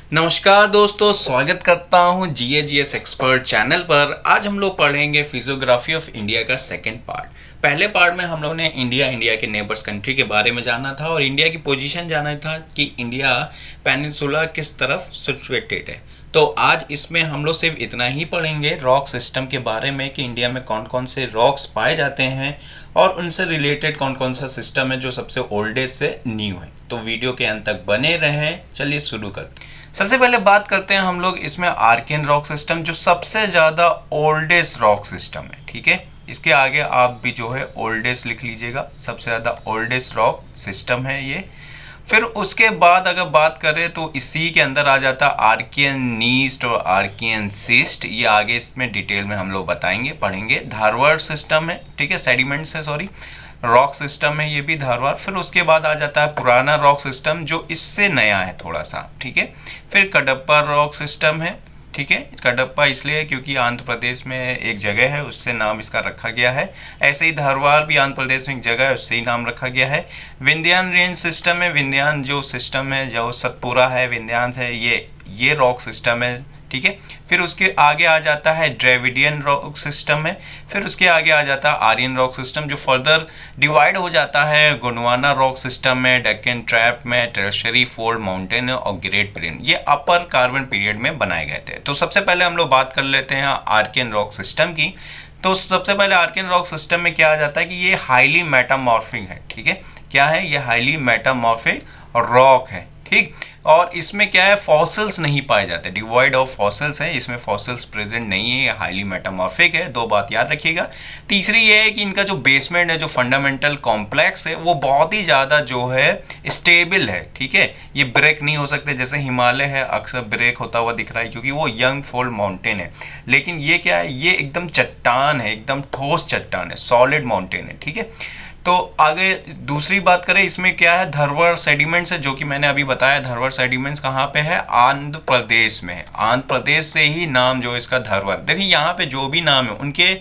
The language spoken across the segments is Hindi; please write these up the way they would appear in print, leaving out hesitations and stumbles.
नमस्कार दोस्तों, स्वागत करता हूं जीएस एक्सपर्ट चैनल पर। आज हम लोग पढ़ेंगे फिजियोग्राफी ऑफ इंडिया का सेकंड पार्ट। पहले पार्ट में हम लोगों ने इंडिया के नेबर्स कंट्री के बारे में जाना था और इंडिया की पोजीशन जाना था कि इंडिया पेनिनसुला किस तरफ सिचुएटेड है। तो आज इसमें हम लोग सिर्फ इतना ही पढ़ेंगे रॉक सिस्टम के बारे में कि इंडिया में कौन कौन से रॉक्स पाए जाते हैं और उनसे रिलेटेड कौन कौन सा सिस्टम है जो सबसे ओल्डेस्ट से न्यू है। तो वीडियो के अंत तक बने रहें। चलिए शुरू करते हैं। सबसे पहले बात करते हैं हम लोग इसमें आर्कियन रॉक सिस्टम, जो सबसे ज़्यादा ओल्डेस्ट रॉक सिस्टम है। ठीक है, इसके आगे आप भी जो है ओल्डेस्ट लिख लीजिएगा। सबसे ज़्यादा ओल्डेस्ट रॉक सिस्टम है ये। फिर उसके बाद अगर बात करें तो इसी के अंदर आ जाता आर्कियन नीस्ट और आर्कियन सिस्ट। ये आगे इसमें डिटेल में हम लोग बताएंगे, पढ़ेंगे। धारवाड़ सिस्टम है, ठीक है, सेडिमेंट से सॉरी रॉक सिस्टम है ये भी धारवाड़। फिर उसके बाद आ जाता है पुराना रॉक सिस्टम जो इससे नया है थोड़ा सा, ठीक है। फिर कडप्पा रॉक सिस्टम है, ठीक है। कडप्पा इसलिए क्योंकि आंध्र प्रदेश में एक जगह है, उससे नाम इसका रखा गया है। ऐसे ही धारवाड़ भी आंध्र प्रदेश में एक जगह है, उससे ही नाम रखा गया है। विंध्यान रेंज सिस्टम है, विंध्यान जो सिस्टम है, जो सतपुरा है, विंध्यान है, ये रॉक सिस्टम है, ठीक है। फिर उसके आगे आ जाता है द्रविडियन रॉक सिस्टम है। फिर उसके आगे आ जाता है आर्यन रॉक सिस्टम, जो फर्दर डिवाइड हो जाता है गोंडवाना रॉक सिस्टम में, डेक्कन ट्रैप में, टर्शियरी फोल्ड माउंटेन और ग्रेट प्लेन। ये अपर कार्बन पीरियड में बनाए गए थे। तो सबसे पहले हम लोग बात कर लेते हैं आर्कियन रॉक सिस्टम की। तो सबसे पहले आर्कियन रॉक सिस्टम में क्या आ जाता है कि ये हाईली मेटामॉर्फिक है, ठीक है। क्या है ये? हाईली मेटामॉर्फिक रॉक है, ठीक। और इसमें क्या है, फॉसिल्स नहीं पाए जाते, डिवॉइड ऑफ फॉसिल्स है, इसमें फॉसिल्स प्रेजेंट नहीं है, ये हाईली मेटामॉर्फिक है। दो बात याद रखिएगा। तीसरी ये है कि इनका जो बेसमेंट है, जो फंडामेंटल कॉम्प्लेक्स है, वो बहुत ही ज़्यादा जो है स्टेबल है, ठीक है। ये ब्रेक नहीं हो सकते, जैसे हिमालय है अक्सर ब्रेक होता हुआ दिख रहा है क्योंकि वो यंग फोल्ड माउंटेन है। लेकिन ये क्या है, ये एकदम चट्टान है, एकदम ठोस चट्टान है, सॉलिड माउंटेन है, ठीक है। तो आगे दूसरी बात करें, इसमें क्या है, धरवर सेडिमेंट्स है, जो कि मैंने अभी बताया। धरवर सेडिमेंट्स कहाँ पे है? आंध्र प्रदेश में है। आंध्र प्रदेश से ही नाम जो इसका धरवर। देखिए यहाँ पे जो भी नाम है उनके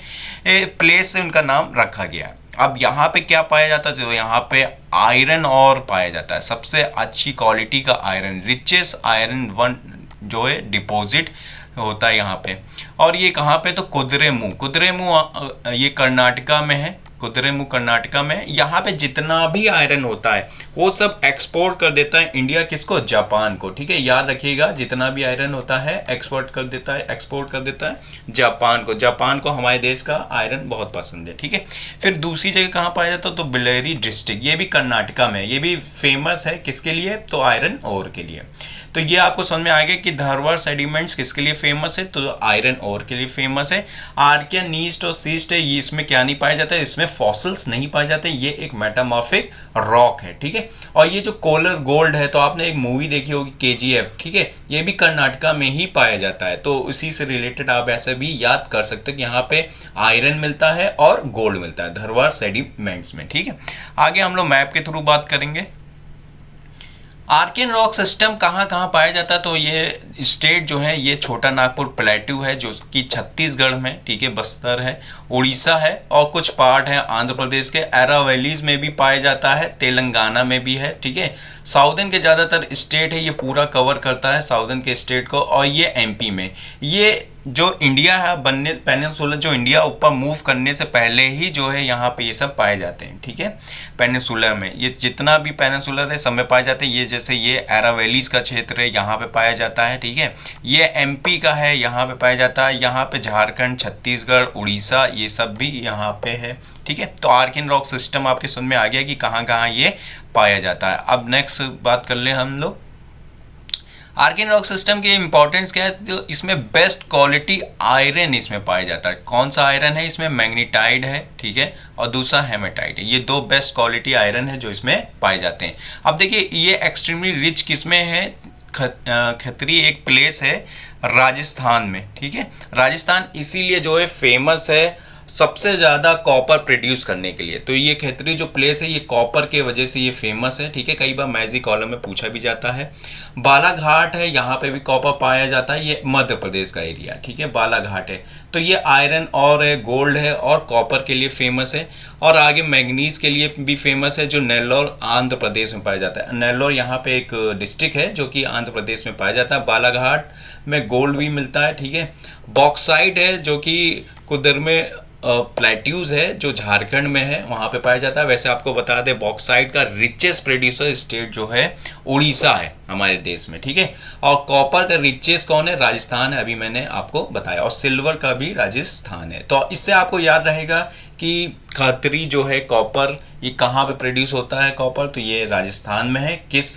प्लेस से उनका नाम रखा गया है। अब यहाँ पे क्या पाया जाता है? तो यहाँ पे आयरन और पाया जाता है, सबसे अच्छी क्वालिटी का आयरन, रिचेस्ट आयरन वन जो है डिपॉजिट होता है यहाँ पे। और ये कहाँ पे? तो कुद्रेमुख। कुद्रेमुख ये कर्नाटका में है, कुद्रेमुख कर्नाटका में। यहाँ पे जितना भी आयरन होता है वो सब एक्सपोर्ट कर देता है इंडिया, किसको? जापान को, ठीक है। याद रखिएगा, जितना भी आयरन होता है एक्सपोर्ट कर देता है जापान को। जापान को हमारे देश का आयरन बहुत पसंद है, ठीक है। फिर दूसरी जगह कहाँ पाया जाता है? तो बेल्लारी डिस्ट्रिक्ट, ये भी कर्नाटका में, ये भी फेमस है किसके लिए? तो आयरन ओर के लिए। तो ये आपको समझ में आ गया कि धारवाड़ सेडिमेंट्स किसके लिए फेमस है? तो आयरन ओर के लिए फेमस है। आर्कियन नीस्ट और सीस्ट है, ये इसमें क्या नहीं पाया जाता है? इसमें फॉसिल्स नहीं पाए जाते, ये एक मेटामॉर्फिक रॉक है, ठीक है। और ये जो कोलर गोल्ड है, तो आपने एक मूवी देखी होगी KGF, ठीक है, ये भी कर्नाटका में ही पाया जाता है। तो उसी से रिलेटेड आप ऐसे भी याद कर सकते हैं कि यहाँ पे आयरन मिलता है और गोल्ड मिलता है धारवाड़ सेडिमेंट्स में, ठीक है। आगे हम लोग मैप के थ्रू बात करेंगे। आर्कियन रॉक सिस्टम कहाँ कहाँ पाया जाता है? तो ये स्टेट जो है, ये छोटा नागपुर प्लेट्यू है जो कि छत्तीसगढ़ में, ठीक है, बस्तर है, उड़ीसा है, और कुछ पार्ट है आंध्र प्रदेश के एरावलीज में भी पाया जाता है, तेलंगाना में भी है, ठीक है। साउदर्न के ज़्यादातर स्टेट है, ये पूरा कवर करता है साउदर्न के स्टेट को। और ये MP में, ये जो इंडिया है बनने, पेनिनसुला जो इंडिया ऊपर मूव करने से पहले ही जो है यहाँ पे ये सब पाए जाते हैं, ठीक है। पेनिनसुलर में ये जितना भी पेनिनसुलर है सब में पाए जाते हैं। ये जैसे ये एरावलीज का क्षेत्र है, यहाँ पे पाया जाता है, ठीक है। ये MP का है, यहाँ पे पाया जाता है। यहाँ पे झारखंड, छत्तीसगढ़, उड़ीसा, ये सब भी यहाँ पे है, ठीक है। तो आर्कियन रॉक सिस्टम आपके समझ में आ गया कि कहाँ कहाँ ये पाया जाता है। अब नेक्स्ट बात कर ले हम लोग आर्कियन रॉक सिस्टम की इंपॉर्टेंस क्या है। तो इसमें बेस्ट क्वालिटी आयरन इसमें पाया जाता है। कौन सा आयरन है इसमें? मैग्नीटाइट है, ठीक है, और दूसरा हेमेटाइट है। ये दो बेस्ट क्वालिटी आयरन है जो इसमें पाए जाते हैं। अब देखिए ये एक्सट्रीमली रिच किसमें है? खत्री एक प्लेस है राजस्थान में, ठीक है। राजस्थान इसीलिए जो है फेमस है सबसे ज़्यादा कॉपर प्रोड्यूस करने के लिए। तो ये खैतरी जो प्लेस है ये कॉपर के वजह से ये फेमस है, ठीक है। कई बार मैथ्स कॉलम में पूछा भी जाता है। बालाघाट है, यहाँ पे भी कॉपर पाया जाता है, ये मध्य प्रदेश का एरिया, ठीक है। बालाघाट है तो ये आयरन और है, गोल्ड है और कॉपर के लिए फेमस है। और आगे मैग्नीज के लिए भी फेमस है, जो नेल्लोर आंध्र प्रदेश में पाया जाता है। नेल्लोर यहाँ पे एक डिस्ट्रिक्ट है जो कि आंध्र प्रदेश में पाया जाता है। बालाघाट में गोल्ड भी मिलता है, ठीक है। बॉक्साइट है जो कि कुदर में प्लेट्यूज है जो झारखंड में है, वहाँ पे पाया जाता है। वैसे आपको बता दें बॉक्साइट का रिचेस्ट प्रोड्यूसर स्टेट जो है उड़ीसा है हमारे देश में, ठीक है। और कॉपर का रिचेस्ट कौन है? राजस्थान है, अभी मैंने आपको बताया। और सिल्वर का भी राजस्थान है। तो इससे आपको याद रहेगा कि खतरी जो है कॉपर ये कहाँ पे प्रोड्यूस होता है कॉपर, तो ये राजस्थान में है। किस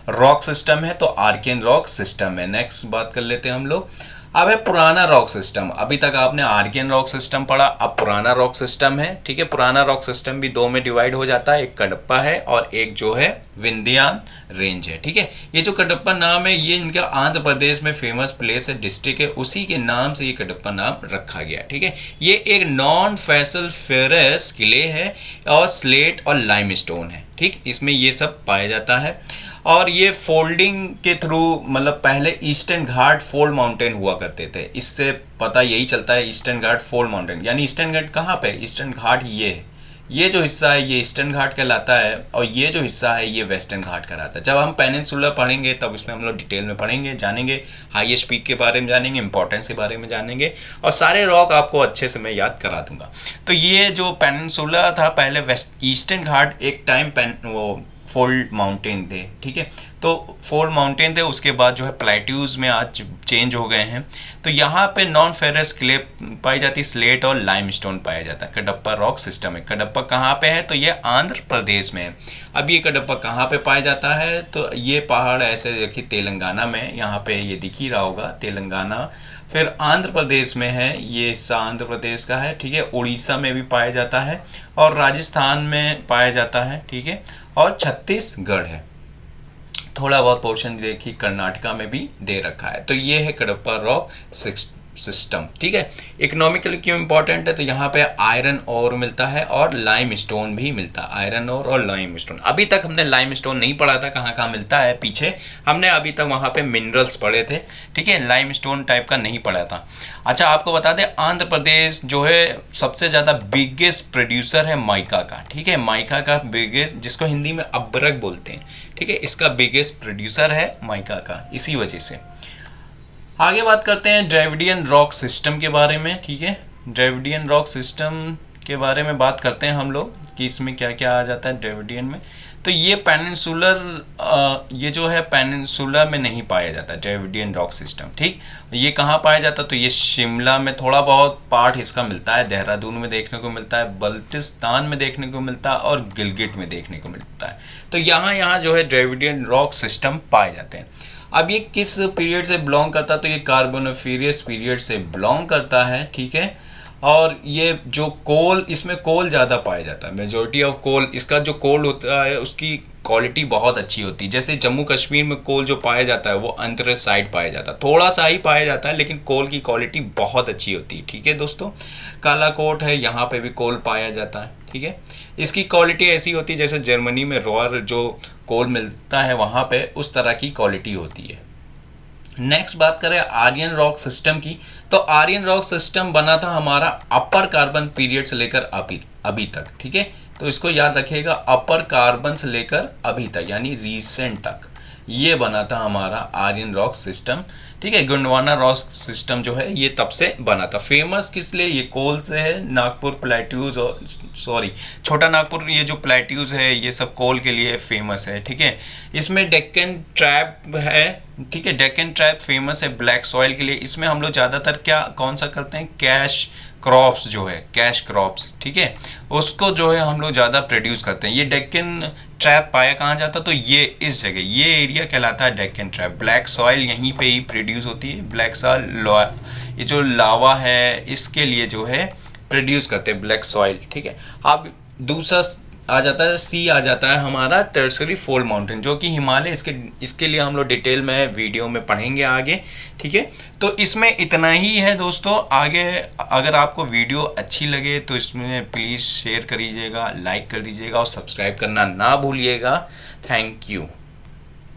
रॉक सिस्टम है? तो आर्कियन रॉक सिस्टम है। नेक्स्ट बात कर लेते हैं हम लोग। अब है पुराना रॉक सिस्टम। अभी तक आपने आर्कियन रॉक सिस्टम पढ़ा, अब पुराना रॉक सिस्टम है, ठीक है। पुराना रॉक सिस्टम भी दो में डिवाइड हो जाता है, एक कडप्पा है और एक जो है विंध्यान रेंज है, ठीक है। ये जो कडप्पा नाम है ये इनका आंध्र प्रदेश में फेमस प्लेस है, डिस्ट्रिक्ट है, उसी के नाम से ये कडप्पा नाम रखा गया, ठीक है। ये एक नॉन फेरस किले है और स्लेट और लाइमस्टोन है, ठीक। इसमें ये सब पाया जाता है। और ये फोल्डिंग के थ्रू, मतलब पहले ईस्टर्न घाट फोल्ड माउंटेन हुआ करते थे, इससे पता यही चलता है ईस्टर्न घाट फोल्ड माउंटेन। यानी ईस्टर्न घाट कहाँ पे? ईस्टर्न घाट ये है, ये जो हिस्सा है ये ईस्टर्न घाट कहलाता है और ये जो हिस्सा है ये वेस्टर्न घाट कहलाता है। जब हम पेनिनसुला पढ़ेंगे तब इसमें हम लोग डिटेल में पढ़ेंगे, जानेंगे, हाईएस्ट पीक के बारे में जानेंगे, इंपॉर्टेंस के बारे में जानेंगे और सारे रॉक आपको अच्छे से मैं याद करा दूंगा। तो ये जो पेनिनसुला था पहले वेस्ट ईस्टर्न घाट एक टाइम वो फोल्ड माउंटेन थे, ठीक है। तो फोल्ड माउंटेन थे, उसके बाद जो है प्लेट्यूज में आज चेंज हो गए हैं। तो यहाँ पे नॉन फेरस क्ले पाई जाती है, स्लेट और लाइमस्टोन पाया जाता है। कडप्पा रॉक सिस्टम है। कडप्पा कहाँ पे है? तो ये आंध्र प्रदेश में है। अब ये कडप्पा कहाँ पे पाया जाता है? तो ये पहाड़ ऐसे देखिए तेलंगाना में, यहाँ पे ये दिख ही रहा होगा तेलंगाना। फिर आंध्र प्रदेश में है, ये हिस्सा आंध्र प्रदेश का है, ठीक है। उड़ीसा में भी पाया जाता है और राजस्थान में पाया जाता है, ठीक है। और छत्तीसगढ़ है। थोड़ा बहुत पोर्शन देखिए कर्नाटका में भी दे रखा है। तो ये है कडप्पा रॉक सिस्टम, ठीक है। इकोनॉमिकली क्यों इंपॉर्टेंट है? तो यहाँ पे आयरन और मिलता है और लाइम स्टोन भी मिलता है। आयरन और लाइम स्टोन। अभी तक हमने लाइम स्टोन नहीं पढ़ा था, कहाँ कहाँ मिलता है पीछे हमने अभी तक वहाँ पे मिनरल्स पढ़े थे, ठीक है। लाइम स्टोन टाइप का नहीं पढ़ा था। अच्छा आपको बता दें आंध्र प्रदेश जो है सबसे ज़्यादा बिगेस्ट प्रोड्यूसर है माइका का, ठीक है। माइका का बिगेस्ट, जिसको हिंदी में अब्रक बोलते हैं, ठीक है, इसका बिगेस्ट प्रोड्यूसर है माइका का, इसी वजह से। आगे बात करते हैं ड्रेविडियन रॉक सिस्टम के बारे में, ठीक है। ड्रेविडियन रॉक सिस्टम के बारे में बात करते हैं हम लोग कि इसमें क्या क्या आ जाता है ड्रेविडियन में। तो ये पेनिनसुलर ये जो है पेनिनसुला में नहीं पाया जाता ड्रेविडियन रॉक सिस्टम, ठीक। ये कहाँ पाया जाता? तो ये शिमला में थोड़ा बहुत पार्ट इसका मिलता है, देहरादून में देखने को मिलता है, बल्टिस्तान में देखने को मिलता है और गिलगिट में देखने को मिलता है। तो यहाँ जो है ड्रेविडियन रॉक सिस्टम पाए जाते हैं। अब ये किस पीरियड से बिलोंग करता है? तो ये कार्बोनिफेरस पीरियड से बिलोंग करता है, ठीक है। और ये जो कोल, इसमें कोल ज़्यादा पाया जाता है, मेजोरिटी ऑफ कोल। इसका जो कोल होता है उसकी क्वालिटी बहुत अच्छी होती है। जैसे जम्मू कश्मीर में कोल जो पाया जाता है वो अंतरसाइड पाया जाता है, थोड़ा सा ही पाया जाता है, लेकिन कोल की क्वालिटी बहुत अच्छी होती है, ठीक है दोस्तों। कालाकोट है, यहाँ पे भी कोल पाया जाता है, ठीक है। इसकी क्वालिटी ऐसी होती है जैसे जर्मनी में रॉयर जो कोल मिलता है वहाँ पे उस तरह की क्वालिटी होती है। नेक्स्ट बात करें आर्यन रॉक सिस्टम की। तो आर्यन रॉक सिस्टम बना था हमारा अपर कार्बन पीरियड से लेकर अभी तक, ठीक है। तो इसको याद रखिएगा, अपर कार्बन से लेकर अभी तक यानी रीसेंट तक ये बना था हमारा आर्यन रॉक सिस्टम, ठीक है। गोंडवाना रॉक सिस्टम जो है ये तब से बना था। फेमस किस लिए? ये कोल से है, नागपुर प्लेट्यूज और छोटा नागपुर, ये जो प्लेट्यूज है ये सब कोल के लिए फेमस है, ठीक है। इसमें डेक्कन ट्रैप है, ठीक है। डेक्कन ट्रैप फेमस है ब्लैक सॉइल के लिए। इसमें हम लोग ज़्यादातर कौन सा करते हैं? कैश क्रॉप्स जो है, कैश क्रॉप्स, ठीक है, उसको जो है हम लोग ज़्यादा प्रोड्यूस करते हैं। ये डेक्कन ट्रैप पाया कहाँ जाता? तो ये इस जगह, ये एरिया कहलाता है डेक्कन ट्रैप। ब्लैक सॉइल यहीं पे ही प्रोड्यूस होती है। ब्लैक सॉइल ये जो लावा है इसके लिए जो है प्रोड्यूस करते हैं ब्लैक सॉइल, ठीक है। अब दूसरा आ जाता है, सी आ जाता है हमारा टर्सरी फोल्ड माउंटेन, जो कि हिमालय, इसके लिए हम लोग डिटेल में वीडियो में पढ़ेंगे आगे। ठीक है, तो इसमें इतना ही है दोस्तों। आगे अगर आपको वीडियो अच्छी लगे तो इसमें प्लीज़ शेयर करिएगा, लाइक कर दीजिएगा और सब्सक्राइब करना ना भूलिएगा। Thank you.